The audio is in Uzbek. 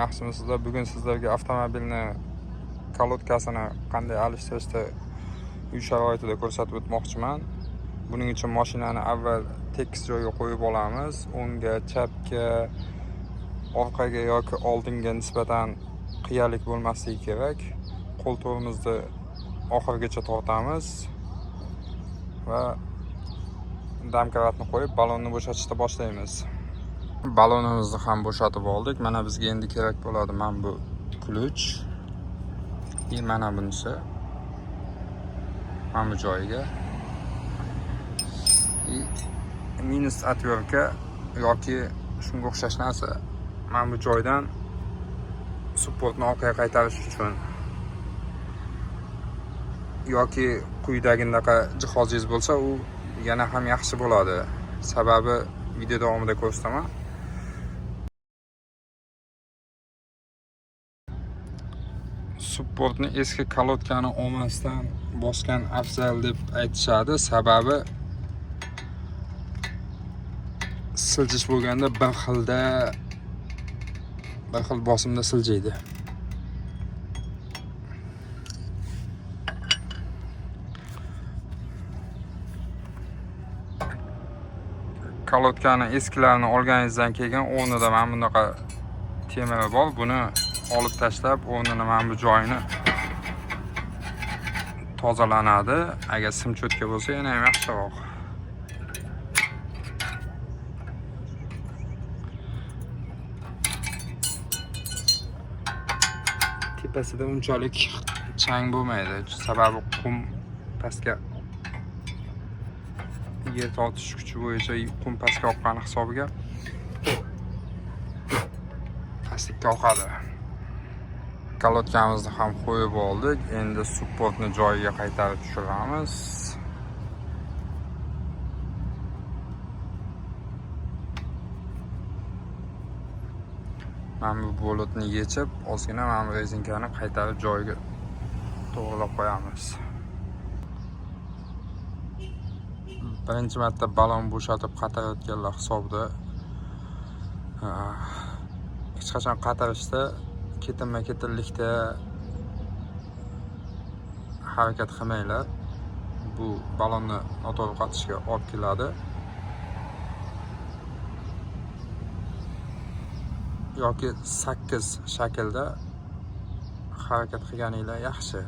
yaxshimisizlar? Bugun sizlarga avtomobilni kalotkasini qanday alishtirishda uy sharoitida ko'rsatib o'tmoqchiman. Buning uchun mashinani avval tekis joyga qo'yib olamiz. O'ngga, chapga, orqaga yoki oldinga nisbatan qiyalik bo'lmasligi kerak. Qo'ltig'imizni oxirigacha tortamiz va damkaratni qo'yib balonni bo'shatishda boshlaymiz. Balonimizni ham bo'shatib oldik. Mana bizga endi kerak bo'ladi mana bu ключ. Mana bunisi. Mana bu joyiga. Minus atverka yoki shunga o'xshash narsa. Mana bu joydan supportni orqaga qaytarish uchun yoki quyidagidaqa jihozingiz bo'lsa, u yana ham yaxshi bo'ladi. Sababi video davomida ko'rsataman. Supportni eski kalotkani olmasdan bosgan afzal deb aytishadi. Sababi siljish bo'lganda bir xil bosimda siljiydi. Kalotkani eskilarini olganingizdan keyin o'rnida mana bunaqa temiri bor. Buni olib tashlab, o'rnini mana bu joyini tozalanadi. Agar sim cho'tka bo'lsa, yana ham yaxshiroq. Tepasida unchalik chang bo'lmaydi. Sababi qum pastga yer tortish kuchi bo'yicha qum pastga oqqani hisobiga pastga oqadi. Kalotkamizni ham qo'yib oldik. Endi supportni joyiga qaytarib tushiramiz. Mana bu bolotni yechib, ozgina mana bu rezinkani qaytarib joyiga to'g'rilab qo'yamiz. Birinchi marta balon bo'shatib qatarayotganlar hisobida hech qachon qatarishda ketinma-ketinlikda harakat qilmanglar. Bu balonni noto'g'ri qatishga olib keladi. Yoki 8 shaklda harakat qilganinglar yaxshi.